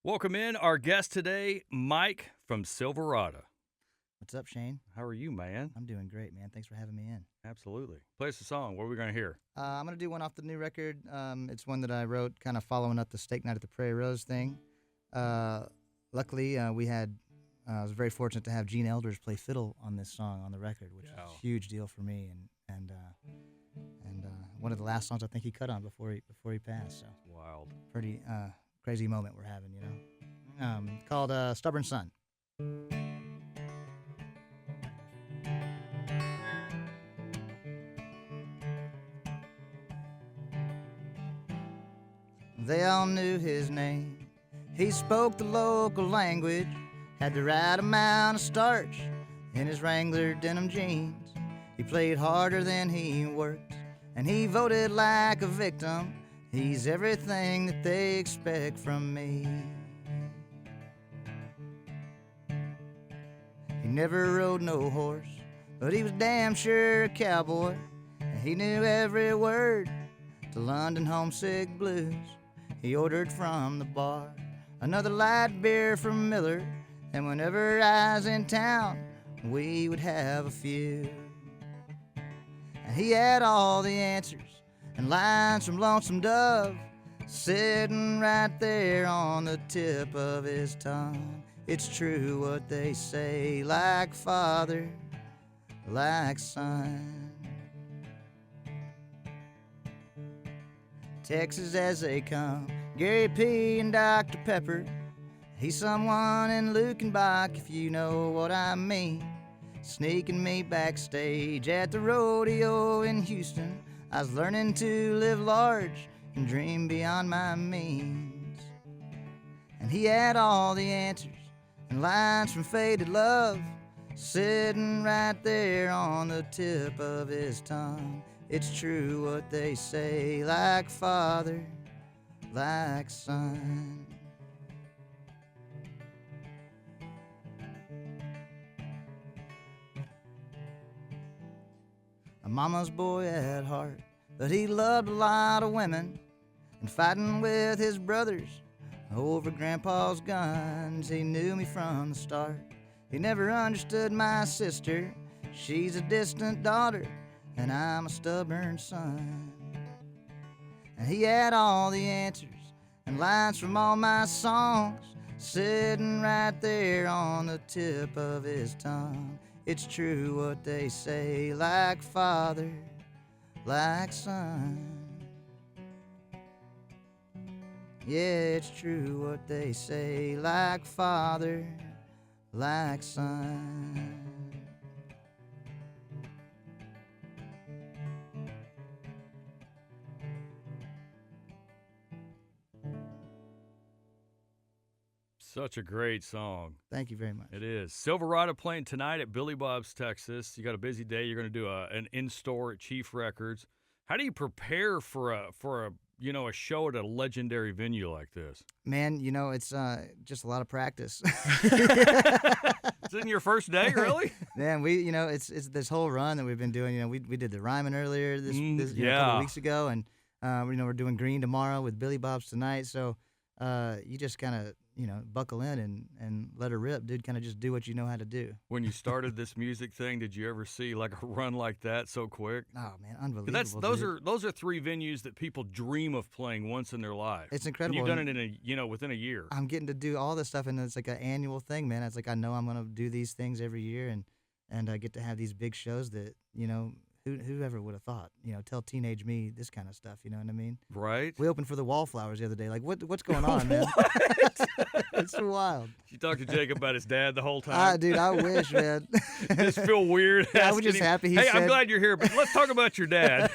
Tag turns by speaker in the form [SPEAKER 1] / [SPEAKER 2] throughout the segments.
[SPEAKER 1] Welcome in our guest today, Mike from Silverada.
[SPEAKER 2] What's up, Shayne?
[SPEAKER 1] How are you, man?
[SPEAKER 2] I'm doing great, man. Thanks for having me in.
[SPEAKER 1] Absolutely. Play us a song. What are we going to hear?
[SPEAKER 2] I'm going to do one off the new record. It's one that I wrote kind of following up the Steak Night at the Prairie Rose thing. Luckily, I was very fortunate to have Gene Elders play fiddle on this song on the record, which is a huge deal for me, and one of the last songs I think he cut on before he passed. So
[SPEAKER 1] Wild.
[SPEAKER 2] pretty crazy moment we're having, called Stubborn Son. They all knew his name. He spoke the local language, had the right amount of starch in his Wrangler denim jeans. He played harder than he worked, and he voted like a victim. He's everything that they expect from me. He never rode no horse, but he was damn sure a cowboy, and he knew every word to London Homesick Blues. He ordered from the bar another light beer from Miller, and whenever I was in town, we would have a few. And he had all the answers and lines from Lonesome Dove, sitting right there on the tip of his tongue. It's true what they say, like father, like son. Texas as they come, Gary P. and Dr. Pepper. He's someone in Lukenbach, if you know what I mean. Sneaking me backstage at the rodeo in Houston. I was learning to live large and dream beyond my means. And he had all the answers and lines from Faded Love, sitting right there on the tip of his tongue. It's true what they say, like father, like son. A mama's boy at heart, but he loved a lot of women, and fighting with his brothers over grandpa's guns. He knew me from the start. He never understood my sister. She's a distant daughter, and I'm a stubborn son. And he had all the answers and lines from all my songs, sitting right there on the tip of his tongue. It's true what they say, like father, like son. Yeah, it's true what they say, like father, like son.
[SPEAKER 1] Such a great song.
[SPEAKER 2] Thank you very much.
[SPEAKER 1] It is. Silverada playing tonight at Billy Bob's, Texas. You got a busy day. You're going to do an in-store at Chief Records. How do you prepare for a show at a legendary venue like this?
[SPEAKER 2] Man, it's just a lot of practice.
[SPEAKER 1] It's in your first day, really?
[SPEAKER 2] Man, it's this whole run that we've been doing. We did the Ryman earlier this a couple weeks ago, and we're doing Green tomorrow with Billy Bob's tonight. So you just kind of buckle in and let her rip, dude. Kind of just do what you know how to do.
[SPEAKER 1] When you started this music thing, did you ever see like a run like that so quick?
[SPEAKER 2] Oh man, unbelievable.
[SPEAKER 1] Those are three venues that people dream of playing once in their life.
[SPEAKER 2] It's incredible.
[SPEAKER 1] And you've done it in within a year.
[SPEAKER 2] I'm getting to do all this stuff, and it's like an annual thing, man. It's like I know I'm gonna do these things every year, and I get to have these big shows that whoever would have thought, tell teenage me this kind of stuff, you know what I mean?
[SPEAKER 1] Right.
[SPEAKER 2] We opened for the Wallflowers the other day. Like, what's going on, man? It's so wild.
[SPEAKER 1] You talked to Jacob about his dad the whole time?
[SPEAKER 2] Dude, I wish, man.
[SPEAKER 1] Just feel weird.
[SPEAKER 2] I was just happy he said,
[SPEAKER 1] I'm glad you're here, but let's talk about your dad.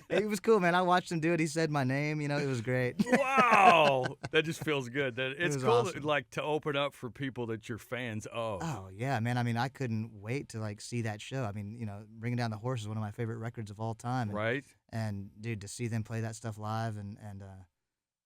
[SPEAKER 2] It was cool, man. I watched him do it. He said my name. It was great.
[SPEAKER 1] Wow. That just feels good. It's cool
[SPEAKER 2] awesome.
[SPEAKER 1] to open up for people that you're fans of.
[SPEAKER 2] Oh, yeah, man. I mean, I couldn't wait to, see that show. I mean, Bringing Down the Horse is one of my favorite records of all time.
[SPEAKER 1] Right.
[SPEAKER 2] And, dude, to see them play that stuff live and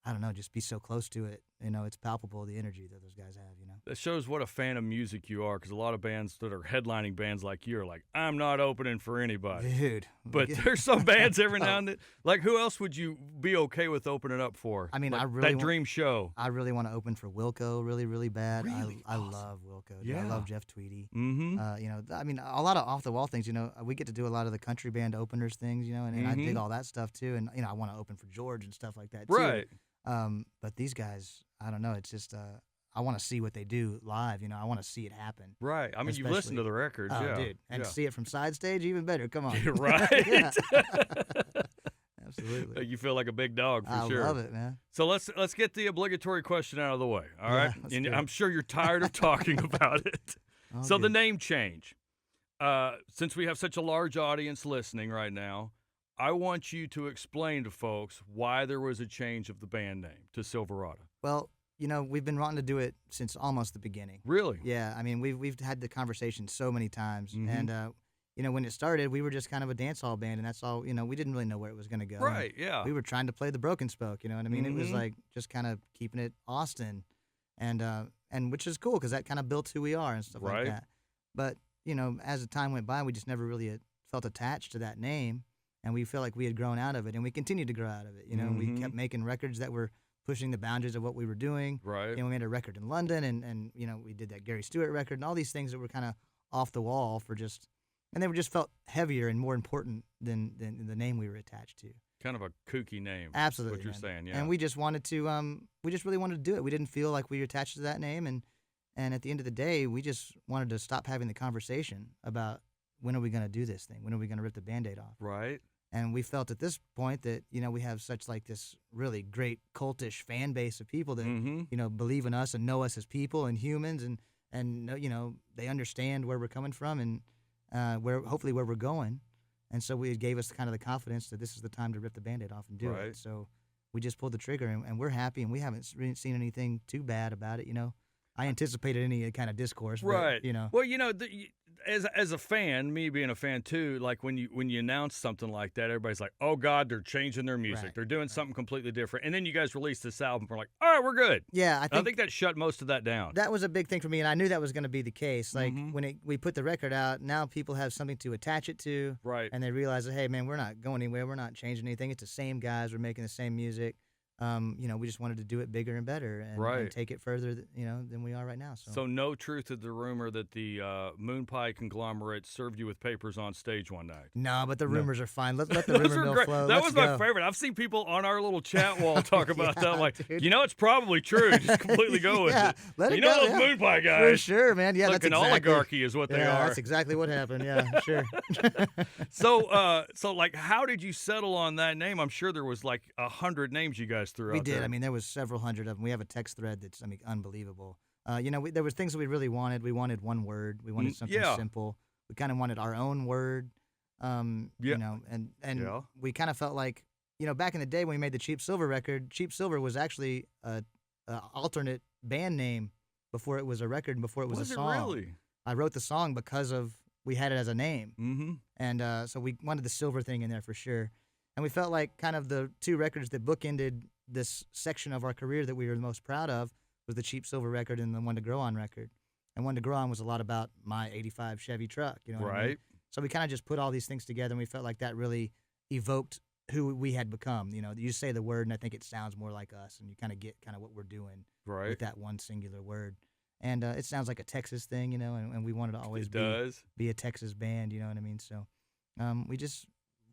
[SPEAKER 2] I don't know, just be so close to it. it's palpable, the energy that those guys have,
[SPEAKER 1] That shows what a fan of music you are, because a lot of bands that are headlining bands like you are like, I'm not opening for anybody.
[SPEAKER 2] Dude.
[SPEAKER 1] But there's some bands every now and then. Like, who else would you be okay with opening up for?
[SPEAKER 2] I mean,
[SPEAKER 1] like
[SPEAKER 2] I really
[SPEAKER 1] that dream show.
[SPEAKER 2] I really want to open for Wilco really, really bad.
[SPEAKER 1] Really?
[SPEAKER 2] I
[SPEAKER 1] Awesome.
[SPEAKER 2] love Wilco.
[SPEAKER 1] Yeah.
[SPEAKER 2] I love Jeff Tweedy.
[SPEAKER 1] Mm-hmm.
[SPEAKER 2] I mean, a lot of off-the-wall things, we get to do a lot of the country band openers things, and I dig all that stuff, too. And, I want to open for George and stuff like that, too.
[SPEAKER 1] Right.
[SPEAKER 2] But these guys, I don't know. It's just I want to see what they do live. I want to see it happen.
[SPEAKER 1] Right. I mean, you've listened to the records.
[SPEAKER 2] Oh,
[SPEAKER 1] yeah.
[SPEAKER 2] dude. And
[SPEAKER 1] yeah.
[SPEAKER 2] to see it from side stage, even better. Come on.
[SPEAKER 1] Right.
[SPEAKER 2] Absolutely.
[SPEAKER 1] You feel like a big dog for sure.
[SPEAKER 2] I love it, man.
[SPEAKER 1] So let's get the obligatory question out of the way. All right.
[SPEAKER 2] Let's
[SPEAKER 1] And
[SPEAKER 2] do it.
[SPEAKER 1] I'm sure you're tired of talking about it. So the name change. Since we have such a large audience listening right now, I want you to explain to folks why there was a change of the band name to Silverada.
[SPEAKER 2] Well, we've been wanting to do it since almost the beginning.
[SPEAKER 1] Really?
[SPEAKER 2] Yeah, I mean, we've had the conversation so many times, and when it started, we were just kind of a dance hall band, and that's all. We didn't really know where it was going to go.
[SPEAKER 1] Right. Yeah.
[SPEAKER 2] We were trying to play the Broken Spoke. You know what I mean? It was like just kind of keeping it Austin, and which is cool because that kind of built who we are and stuff like that. But as the time went by, we just never really felt attached to that name, and we felt like we had grown out of it, and we continued to grow out of it. We kept making records that were pushing the boundaries of what we were doing.
[SPEAKER 1] Right.
[SPEAKER 2] And we made a record in London, and we did that Gary Stewart record, and all these things that were kind of off the wall and they were just felt heavier and more important than the name we were attached to.
[SPEAKER 1] Kind of a kooky name.
[SPEAKER 2] Absolutely.
[SPEAKER 1] That's what you're saying, yeah.
[SPEAKER 2] And we just wanted to, we just really wanted to do it. We didn't feel like we were attached to that name, and at the end of the day, we just wanted to stop having the conversation about when are we going to do this thing? When are we going to rip the Band-Aid off?
[SPEAKER 1] Right.
[SPEAKER 2] And we felt at this point that, we have such like this really great cultish fan base of people that, believe in us and know us as people and humans and they understand where we're coming from and hopefully where we're going. And so it gave us kind of the confidence that this is the time to rip the Band-Aid off and do it. So we just pulled the trigger and we're happy and we haven't really seen anything too bad about it, I anticipated any kind of discourse,
[SPEAKER 1] right?
[SPEAKER 2] But,
[SPEAKER 1] well, as a fan, me being a fan too, like when you announce something like that, everybody's like, "Oh God, they're changing their music. They're doing something completely different." And then you guys release this album, we're like, "All right, we're good."
[SPEAKER 2] Yeah,
[SPEAKER 1] I think that shut most of that down.
[SPEAKER 2] That was a big thing for me, and I knew that was going to be the case. Like when we put the record out, now people have something to attach it to,
[SPEAKER 1] right?
[SPEAKER 2] And they realize that, hey, man, we're not going anywhere. We're not changing anything. It's the same guys. We're making the same music. We just wanted to do it bigger and better and take it further, than we are right now.
[SPEAKER 1] So no truth to the rumor that the Moonpie conglomerate served you with papers on stage one night.
[SPEAKER 2] No, but the rumors are fine. Let the rumor mill flow.
[SPEAKER 1] That was my favorite. I've seen people on our little chat wall talk about that. I'm like, dude. It's probably true. Just completely go with it.
[SPEAKER 2] Let it
[SPEAKER 1] go,
[SPEAKER 2] those
[SPEAKER 1] Moonpie guys.
[SPEAKER 2] For sure, man. Yeah,
[SPEAKER 1] like
[SPEAKER 2] that's
[SPEAKER 1] an oligarchy is what they are.
[SPEAKER 2] That's exactly what happened. Yeah, sure.
[SPEAKER 1] So like, how did you settle on that name? I'm sure there was like 100 names you guys threw out there.
[SPEAKER 2] We did. I mean, there was several hundred of them. We have a text thread that's, unbelievable. There was things that we really wanted. We wanted one word. We wanted something simple. We kind of wanted our own word. And we kind of felt like, back in the day when we made the Cheap Silver record, Cheap Silver was actually a alternate band name before it was a record and before it was a song.
[SPEAKER 1] Was it really?
[SPEAKER 2] I wrote the song because we had it as a name.
[SPEAKER 1] Mm-hmm.
[SPEAKER 2] And so we wanted the Silver thing in there for sure. And we felt like kind of the two records that bookended this section of our career that we were the most proud of was the Cheap Silver record and the One to Grow On record. And One to Grow On was a lot about my 85 Chevy truck, what I mean? So we kind of just put all these things together and we felt like that really evoked who we had become. You say the word and I think it sounds more like us and you kind of get kind of what we're doing with that one singular word. And it sounds like a Texas thing, and we wanted to always be a Texas band, you know what I mean? So we just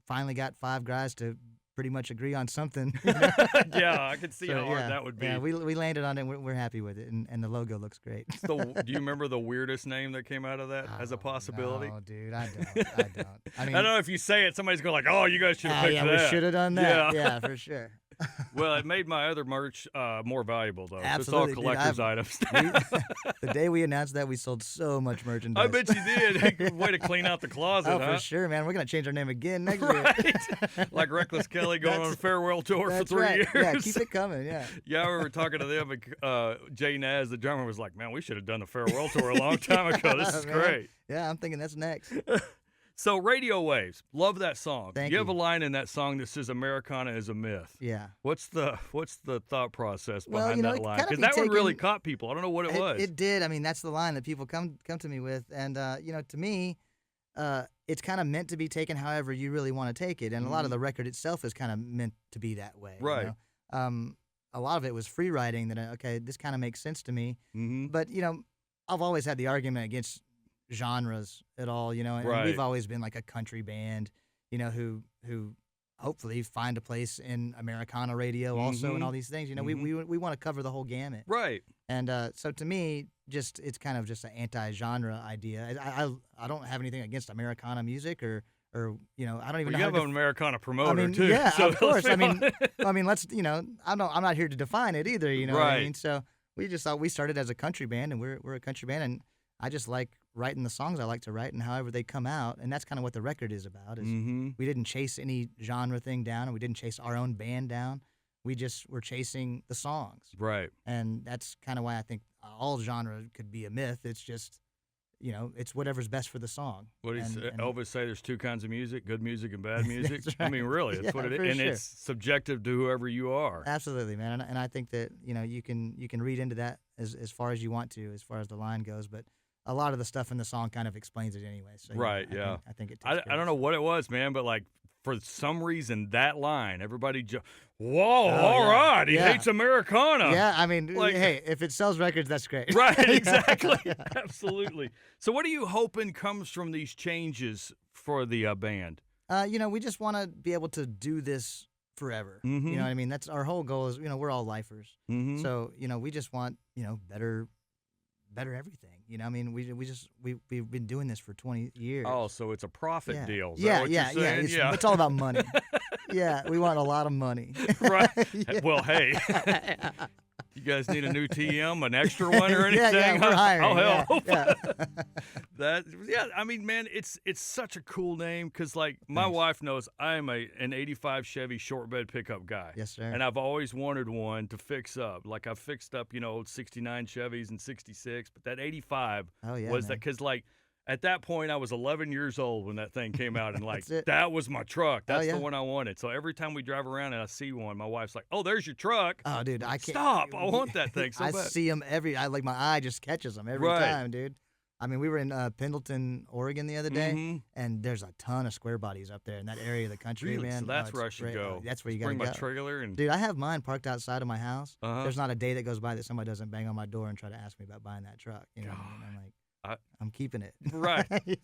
[SPEAKER 2] finally got 5 guys to pretty much agree on something.
[SPEAKER 1] Yeah, I can see how hard that would be.
[SPEAKER 2] Yeah, we landed on it. We're happy with it, and the logo looks great.
[SPEAKER 1] So, do you remember the weirdest name that came out of that as a possibility?
[SPEAKER 2] No, dude, I don't. I mean,
[SPEAKER 1] I don't know if you say it, somebody's going like, "Oh, you guys should have picked that."
[SPEAKER 2] Yeah, we should have done that. Yeah, for sure.
[SPEAKER 1] Well, it made my other merch more valuable, though.
[SPEAKER 2] Absolutely,
[SPEAKER 1] it's all collector's items.
[SPEAKER 2] The day we announced that, we sold so much merchandise.
[SPEAKER 1] I bet you did. Way to clean out the closet,
[SPEAKER 2] for sure, man. We're going to change our name again next year.
[SPEAKER 1] Like Reckless Kelly going on a farewell tour for 3 years.
[SPEAKER 2] Yeah, keep it coming, yeah.
[SPEAKER 1] Yeah, we were talking to them, and Jay Naz, the drummer, was like, "Man, we should have done the farewell tour a long time ago. This is great."
[SPEAKER 2] Yeah, I'm thinking that's next.
[SPEAKER 1] So Radio Waves, love that song.
[SPEAKER 2] Thank
[SPEAKER 1] you have a
[SPEAKER 2] you.
[SPEAKER 1] line in that song that says Americana is a myth.
[SPEAKER 2] Yeah.
[SPEAKER 1] What's the thought process
[SPEAKER 2] Well,
[SPEAKER 1] behind
[SPEAKER 2] you know,
[SPEAKER 1] that
[SPEAKER 2] it
[SPEAKER 1] line?
[SPEAKER 2] kinda
[SPEAKER 1] Because
[SPEAKER 2] be
[SPEAKER 1] that one really
[SPEAKER 2] taken-
[SPEAKER 1] caught people. I don't know what it was.
[SPEAKER 2] It did. I mean, that's the line that people come to me with, and you know, to me, it's kind of meant to be taken however you really want to take it, and a lot of the record itself is kind of meant to be that way. you
[SPEAKER 1] Right.
[SPEAKER 2] know? A lot of it was free writing that okay, this kind of makes sense to me,
[SPEAKER 1] Mm-hmm.
[SPEAKER 2] but you know, I've always had the argument against genres at all. You know, and
[SPEAKER 1] Right.
[SPEAKER 2] we've always been like a country band, you know, who hopefully find a place in Americana radio also, and all these things. You know, we want to cover the whole gamut.
[SPEAKER 1] Right.
[SPEAKER 2] And so to me, just it's kind of just an anti-genre idea. I don't have anything against Americana music or you know, I don't even
[SPEAKER 1] Well,
[SPEAKER 2] know
[SPEAKER 1] you
[SPEAKER 2] how
[SPEAKER 1] have
[SPEAKER 2] to
[SPEAKER 1] an Americana
[SPEAKER 2] I
[SPEAKER 1] promoter
[SPEAKER 2] mean,
[SPEAKER 1] too.
[SPEAKER 2] yeah,
[SPEAKER 1] so
[SPEAKER 2] of course.
[SPEAKER 1] let's be
[SPEAKER 2] I mean, let's you know, I'm not here to define it either. You know what I
[SPEAKER 1] Right.
[SPEAKER 2] mean? So we just thought we started as a country band, and we're a country band, and I just like writing the songs I like to write, and however they come out, and that's kind of what the record is about. Is we didn't chase any genre thing down, and we didn't chase our own band down. We just were chasing the songs,
[SPEAKER 1] Right.
[SPEAKER 2] and that's kind of why I think all genre could be a myth. It's just, you know, it's whatever's best for the song.
[SPEAKER 1] What does
[SPEAKER 2] And-
[SPEAKER 1] Elvis say? There's two kinds of music: good music and bad music.
[SPEAKER 2] That's
[SPEAKER 1] I mean,
[SPEAKER 2] right.
[SPEAKER 1] really, that's
[SPEAKER 2] Yeah,
[SPEAKER 1] what it is,
[SPEAKER 2] for
[SPEAKER 1] and
[SPEAKER 2] sure.
[SPEAKER 1] it's subjective to whoever you are.
[SPEAKER 2] Absolutely, man, and I think that you know you can read into that as far as you want to, as far as the line goes, but a lot of the stuff in the song kind of explains it anyway. So
[SPEAKER 1] Right,
[SPEAKER 2] I
[SPEAKER 1] yeah.
[SPEAKER 2] think, I think it. Takes
[SPEAKER 1] I
[SPEAKER 2] care
[SPEAKER 1] don't
[SPEAKER 2] of
[SPEAKER 1] know
[SPEAKER 2] itself.
[SPEAKER 1] what it was, man, but like for some reason that line, everybody whoa,
[SPEAKER 2] Oh,
[SPEAKER 1] all
[SPEAKER 2] yeah.
[SPEAKER 1] right, he
[SPEAKER 2] Yeah.
[SPEAKER 1] hates Americana.
[SPEAKER 2] Yeah, I mean,
[SPEAKER 1] Like-
[SPEAKER 2] hey, if it sells records, that's great.
[SPEAKER 1] Right,
[SPEAKER 2] Yeah.
[SPEAKER 1] exactly. Absolutely. So what are you hoping comes from these changes for the band?
[SPEAKER 2] You know, we just want to be able to do this forever. You know what I mean? That's our whole goal. Is you know we're all lifers,
[SPEAKER 1] Mm-hmm.
[SPEAKER 2] so you know we just want you know better everything. You know, I mean, we've been doing this for 20 years.
[SPEAKER 1] Oh, so it's a profit
[SPEAKER 2] yeah.
[SPEAKER 1] deal. Is that
[SPEAKER 2] Yeah,
[SPEAKER 1] what
[SPEAKER 2] yeah,
[SPEAKER 1] you're saying?
[SPEAKER 2] yeah. It's all about money. Yeah, we want a lot of money.
[SPEAKER 1] Right.
[SPEAKER 2] Yeah.
[SPEAKER 1] Well, hey, you guys need a new TM, an extra one or anything?
[SPEAKER 2] Yeah, we're hiring.
[SPEAKER 1] Oh, hell.
[SPEAKER 2] Yeah.
[SPEAKER 1] Yeah, I mean, man, it's such a cool name because, like, my
[SPEAKER 2] Thanks.
[SPEAKER 1] wife knows I am an 85 Chevy short bed pickup guy.
[SPEAKER 2] Yes, sir.
[SPEAKER 1] And I've always wanted one to fix up. Like, I've fixed up, you know, old 69 Chevys and 66, but that 85
[SPEAKER 2] Oh, yeah,
[SPEAKER 1] was
[SPEAKER 2] man.
[SPEAKER 1] that because, like, at that point, I was 11 years old when that thing came out, and like
[SPEAKER 2] That's it.
[SPEAKER 1] that was my truck. That's
[SPEAKER 2] yeah.
[SPEAKER 1] the one I wanted. So every time we drive around and I see one, my wife's like, "Oh, there's your truck."
[SPEAKER 2] Oh, dude, I can't
[SPEAKER 1] Stop! I want that thing so
[SPEAKER 2] I
[SPEAKER 1] bad.
[SPEAKER 2] see them like my eye just catches them every
[SPEAKER 1] Right.
[SPEAKER 2] time, dude. I mean, we were in Pendleton, Oregon the other day,
[SPEAKER 1] Mhm.
[SPEAKER 2] and there's a ton of square bodies up there in that area of the country,
[SPEAKER 1] Really?
[SPEAKER 2] man.
[SPEAKER 1] So that's
[SPEAKER 2] it's
[SPEAKER 1] where I should
[SPEAKER 2] great.
[SPEAKER 1] go.
[SPEAKER 2] That's where you
[SPEAKER 1] Bring
[SPEAKER 2] gotta
[SPEAKER 1] my
[SPEAKER 2] go.
[SPEAKER 1] trailer and
[SPEAKER 2] Dude, I have mine parked outside of my house.
[SPEAKER 1] Uh-huh.
[SPEAKER 2] There's not a day that goes by that somebody doesn't bang on my door and try to ask me about buying that truck. You know what I mean? I'm like, I'm keeping it.
[SPEAKER 1] Right.
[SPEAKER 2] Yeah.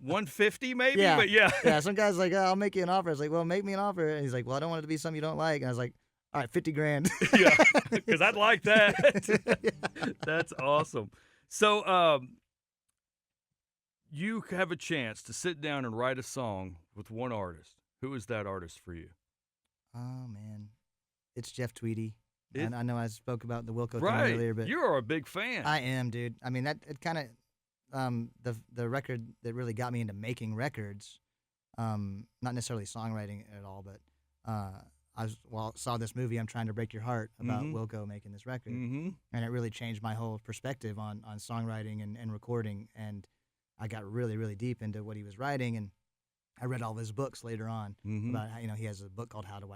[SPEAKER 1] 150 maybe,
[SPEAKER 2] Yeah.
[SPEAKER 1] but yeah.
[SPEAKER 2] Yeah, some guy's like, oh, I'll make you an offer. I was like, well, make me an offer. And he's like, well, I don't want it to be something you don't like. And I was like, all right, 50 grand.
[SPEAKER 1] Yeah, because I'd like that. That's awesome. So, you have a chance to sit down and write a song with one artist. Who is that artist for you?
[SPEAKER 2] Oh, man. It's Jeff Tweedy.
[SPEAKER 1] It-
[SPEAKER 2] And I know I spoke about the Wilco
[SPEAKER 1] Right.
[SPEAKER 2] thing earlier, but
[SPEAKER 1] You're a big fan.
[SPEAKER 2] I am, dude. I mean, it kind of the record that really got me into making records, not necessarily songwriting at all, but I saw this movie, I'm Trying to Break Your Heart, about Wilco making this record,
[SPEAKER 1] Mm-hmm.
[SPEAKER 2] and it really changed my whole perspective on songwriting and recording, and I got really, really deep into what he was writing, and I read all of his books later on about how, you know, he has a book called How to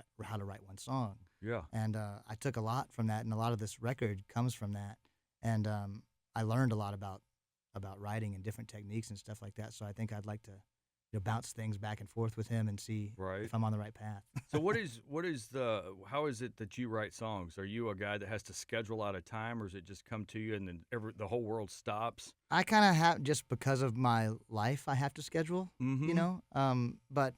[SPEAKER 2] Write One Song.
[SPEAKER 1] Yeah.
[SPEAKER 2] And I took a lot from that, and a lot of this record comes from that. And I learned a lot about writing and different techniques and stuff like that. So I think I'd like to bounce things back and forth with him and see
[SPEAKER 1] Right.
[SPEAKER 2] if I'm on the right path.
[SPEAKER 1] So how is it that you write songs? Are you a guy that has to schedule out a time, or does it just come to you and then the whole world stops?
[SPEAKER 2] I kind of have, just because of my life, I have to schedule,
[SPEAKER 1] Mm-hmm.
[SPEAKER 2] you know. But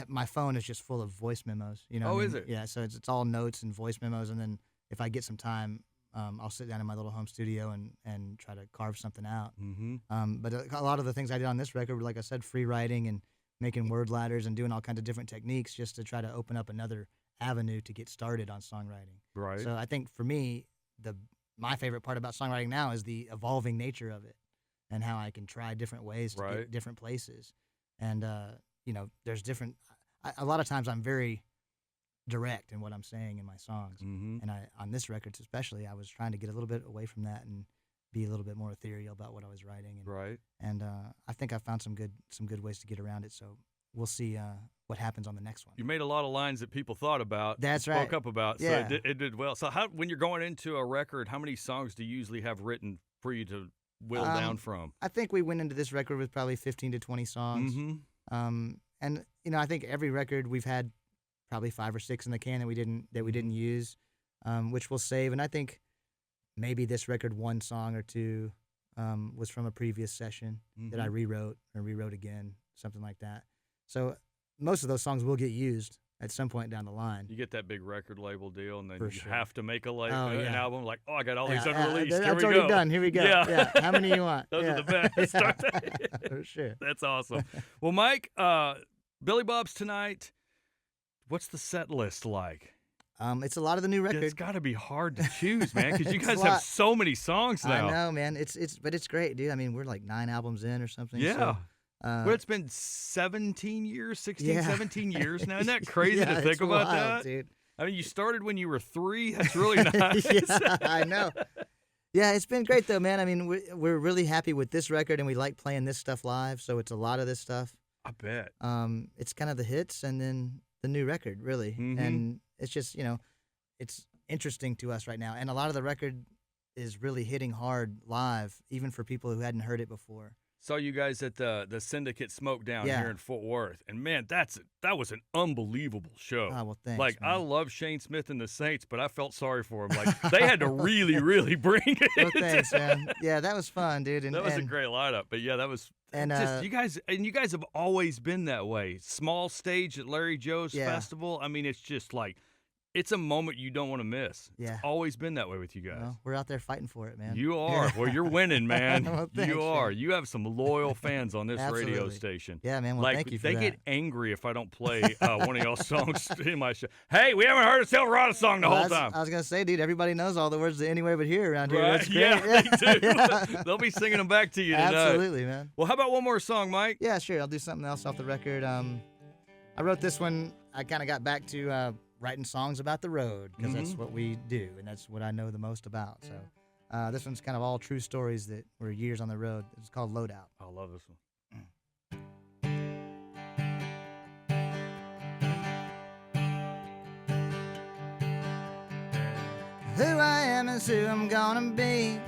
[SPEAKER 2] my phone is just full of voice memos. You know.
[SPEAKER 1] Oh,
[SPEAKER 2] what I
[SPEAKER 1] is
[SPEAKER 2] mean?
[SPEAKER 1] it?
[SPEAKER 2] Yeah. So it's all notes and voice memos, and then if I get some time, I'll sit down in my little home studio and try to carve something out.
[SPEAKER 1] Mm-hmm.
[SPEAKER 2] But a lot of the things I did on this record were, like I said, free writing and making word ladders and doing all kinds of different techniques just to try to open up another avenue to get started on songwriting.
[SPEAKER 1] Right.
[SPEAKER 2] So I think for me, my favorite part about songwriting now is the evolving nature of it and how I can try different ways to
[SPEAKER 1] Right.
[SPEAKER 2] get different places. And, you know, there's different – a lot of times I'm very direct in what I'm saying in my songs.
[SPEAKER 1] Mm-hmm.
[SPEAKER 2] And on this record especially, I was trying to get a little bit away from that and be a little bit more ethereal about what I was writing. And,
[SPEAKER 1] Right.
[SPEAKER 2] And I think I found some good ways to get around it. So we'll see what happens on the next one.
[SPEAKER 1] You made a lot of lines that people thought about.
[SPEAKER 2] That's
[SPEAKER 1] spoke
[SPEAKER 2] right.
[SPEAKER 1] up about.
[SPEAKER 2] Yeah.
[SPEAKER 1] So it did well. So when you're going into a record, how many songs do you usually have written for you to whittle down from?
[SPEAKER 2] I think we went into this record with probably 15 to 20 songs.
[SPEAKER 1] Mm-hmm.
[SPEAKER 2] And I think every record we've had probably 5 or 6 in the can that we didn't use, which we'll save. And I think maybe this record, one song or two was from a previous session that I rewrote again, something like that. So most of those songs will get used at some point down the line.
[SPEAKER 1] You get that big record label deal, and then
[SPEAKER 2] For
[SPEAKER 1] you
[SPEAKER 2] sure.
[SPEAKER 1] have to make an album. Like, I got all these
[SPEAKER 2] Yeah,
[SPEAKER 1] unreleased. Here
[SPEAKER 2] that's
[SPEAKER 1] we
[SPEAKER 2] already
[SPEAKER 1] go.
[SPEAKER 2] done. Here we go.
[SPEAKER 1] Yeah.
[SPEAKER 2] How many you want?
[SPEAKER 1] Those
[SPEAKER 2] Yeah.
[SPEAKER 1] are the best. Aren't they?
[SPEAKER 2] For sure.
[SPEAKER 1] That's awesome. Well, Mike, Billy Bob's tonight. What's the set list like?
[SPEAKER 2] It's a lot of the new record.
[SPEAKER 1] It's got to be hard to choose, man, because you
[SPEAKER 2] It's a
[SPEAKER 1] guys have
[SPEAKER 2] lot.
[SPEAKER 1] so many songs now.
[SPEAKER 2] I know, man. But it's great, dude. I mean, we're like 9 albums in or something.
[SPEAKER 1] Yeah.
[SPEAKER 2] So,
[SPEAKER 1] Well, it's been 17 years, 16,
[SPEAKER 2] Yeah.
[SPEAKER 1] 17 years now. Isn't that crazy
[SPEAKER 2] Yeah,
[SPEAKER 1] to think
[SPEAKER 2] it's
[SPEAKER 1] about
[SPEAKER 2] wild,
[SPEAKER 1] that?
[SPEAKER 2] dude.
[SPEAKER 1] I mean, you started when you were 3. That's really nice.
[SPEAKER 2] Yeah, I know. Yeah, it's been great though, man. I mean, we're really happy with this record, and we like playing this stuff live. So it's a lot of this stuff.
[SPEAKER 1] I bet.
[SPEAKER 2] It's kind of the hits and then the new record, really.
[SPEAKER 1] Mhm.
[SPEAKER 2] And it's just, it's interesting to us right now. And a lot of the record is really hitting hard live, even for people who hadn't heard it before.
[SPEAKER 1] Saw you guys at the Syndicate Smoke Down
[SPEAKER 2] Yeah.
[SPEAKER 1] here in Fort Worth, and man, that was an unbelievable show.
[SPEAKER 2] Oh, well, thanks,
[SPEAKER 1] Like,
[SPEAKER 2] man.
[SPEAKER 1] I love Shayne Smith and the Saints, but I felt sorry for him. Like, they had to really, really bring it.
[SPEAKER 2] Well, thanks, man. Yeah, that was fun, dude. And
[SPEAKER 1] That was a
[SPEAKER 2] and-
[SPEAKER 1] great lineup. But yeah, that was
[SPEAKER 2] And,
[SPEAKER 1] just you guys have always been that way. Small stage at Larry Joe's
[SPEAKER 2] Yeah.
[SPEAKER 1] festival. I mean, it's just like it's a moment you don't want to miss.
[SPEAKER 2] Yeah.
[SPEAKER 1] It's always been that way with you guys.
[SPEAKER 2] Well, we're out there fighting for it, man.
[SPEAKER 1] You are. Well, you're winning, man.
[SPEAKER 2] Well, thanks,
[SPEAKER 1] you are.
[SPEAKER 2] man.
[SPEAKER 1] You have some loyal fans on this radio
[SPEAKER 2] Absolutely.
[SPEAKER 1] station.
[SPEAKER 2] Yeah, man. Well,
[SPEAKER 1] Like,
[SPEAKER 2] thank you for
[SPEAKER 1] they
[SPEAKER 2] that.
[SPEAKER 1] get angry if I don't play one of y'all's songs in my show. Hey, we haven't heard a Silverada song the whole time.
[SPEAKER 2] I was gonna say, dude, everybody knows all the words to Anywhere But Here around here.
[SPEAKER 1] Right?
[SPEAKER 2] That's great.
[SPEAKER 1] Yeah, they do.
[SPEAKER 2] Yeah.
[SPEAKER 1] They'll be singing them back to you tonight.
[SPEAKER 2] Absolutely, man.
[SPEAKER 1] Well, how about one more song, Mike?
[SPEAKER 2] Yeah, sure. I'll do something else off the record. I wrote this one. I kind of got back to writing songs about the road because that's what we do, and that's what I know the most about. So this one's kind of all true stories that were years on the road. It's called Loadout.
[SPEAKER 1] I love this one.
[SPEAKER 2] Who I am is who I'm gonna be.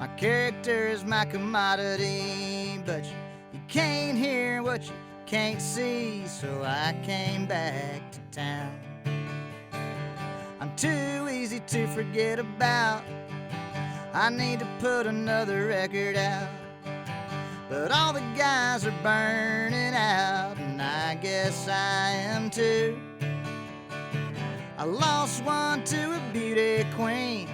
[SPEAKER 2] My character is my commodity, but you can't hear what you can't see, so I came back to town. I'm too easy to forget about. I need to put another record out, but all the guys are burning out, and I guess I am too. I lost one to a beauty queen,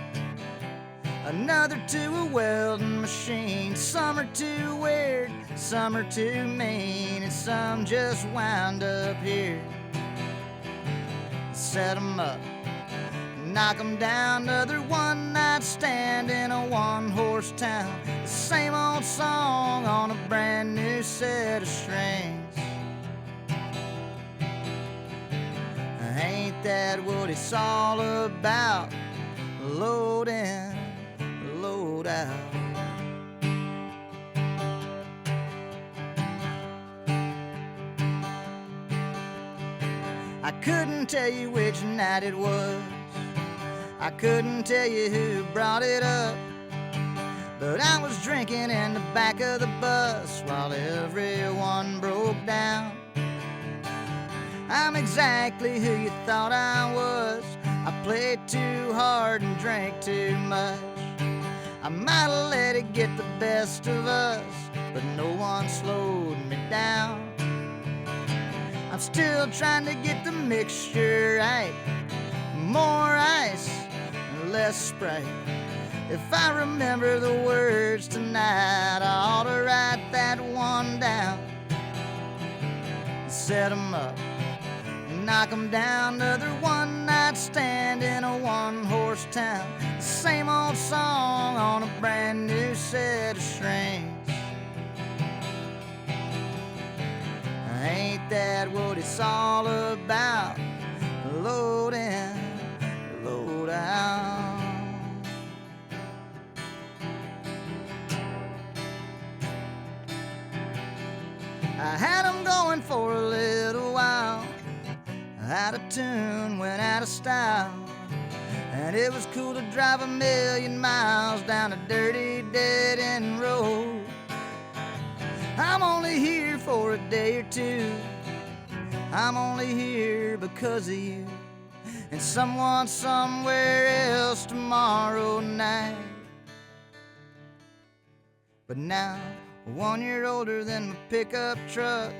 [SPEAKER 2] another to a welding machine. Some are too weird, some are too mean, and some just wound up here. Set 'em up, knock 'em down, another one-night stand in a one-horse town. The same old song on a brand new set of strings. Ain't that what it's all about? Load in, load out. I couldn't tell you which night it was. I couldn't tell you who brought it up. But I was drinking in the back of the bus while everyone broke down. I'm exactly who you thought I was. I played too hard and drank too much. I might have let it get the best of us, but no one slowed me down. I'm still trying to get the mixture right. More ice and less Sprite. If I remember the words tonight, I ought to write that one down. Set 'em up, knock 'em down, another one-night stand in a one-horse town. The same old song on a brand new set of strings. Ain't that what it's all about? Load in, load out. I had 'em going for a little while. Out of tune, went out of style. And it was cool to drive 1,000,000 miles down a dirty dead-end road. I'm only here for a day or two. I'm only here because of you. And someone somewhere else tomorrow night. But now, 1 year older than my pickup truck,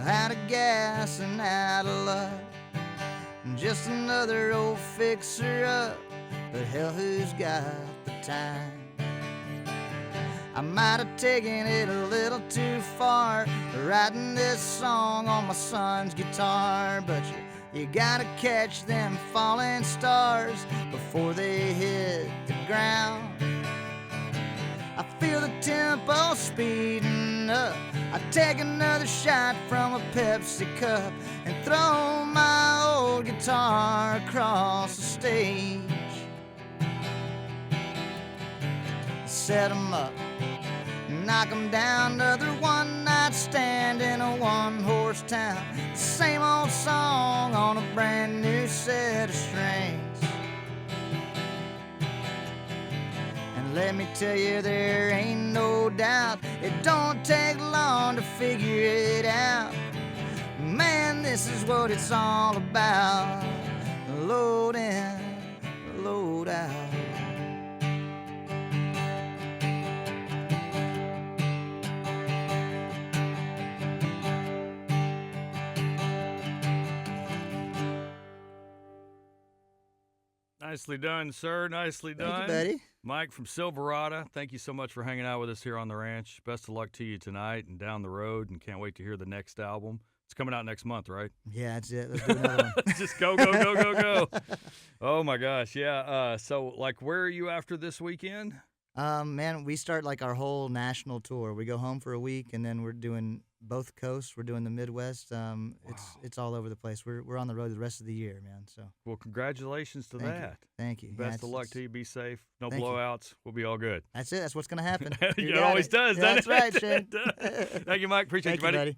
[SPEAKER 2] out of gas and out of luck. Just another old fixer-up, but hell, who's got the time? I might have taken it a little too far, writing this song on my son's guitar. But you gotta catch them falling stars before they hit the ground. I feel the tempo speeding up. I take another shot from a Pepsi cup and throw my old guitar across the stage. Set 'em up, knock 'em down, another one-night stand in a one-horse town. Same old song on a brand new set of strings. And let me tell you, there ain't no doubt, it don't take long to figure it out. Man, this is what it's all about. Load in, load out.
[SPEAKER 1] Nicely done, sir. Nicely done.
[SPEAKER 2] Thank you, buddy.
[SPEAKER 1] Mike from Silverada, thank you so much for hanging out with us here on the ranch. Best of luck to you tonight and down the road, and can't wait to hear the next album. It's coming out next month, right?
[SPEAKER 2] Yeah, that's it. Let's do another one.
[SPEAKER 1] Just go, go, go, go, go. Oh, my gosh, yeah. So, like, where are you after this weekend?
[SPEAKER 2] Man, we start like our whole national tour. We go home for a week, and then we're doing both coasts. We're doing the Midwest. It's all over the place. We're on the road the rest of the year, man. So
[SPEAKER 1] Well, congratulations to that.
[SPEAKER 2] Thank you.
[SPEAKER 1] Best
[SPEAKER 2] Yeah,
[SPEAKER 1] of luck to you. Be safe. No
[SPEAKER 2] Thank you.
[SPEAKER 1] blowouts. We'll be all good.
[SPEAKER 2] That's it. That's what's gonna happen.
[SPEAKER 1] It always does, doesn't
[SPEAKER 2] That's right, Shayne.
[SPEAKER 1] Thank you, Mike. Appreciate
[SPEAKER 2] Thank
[SPEAKER 1] you, buddy.
[SPEAKER 2] buddy.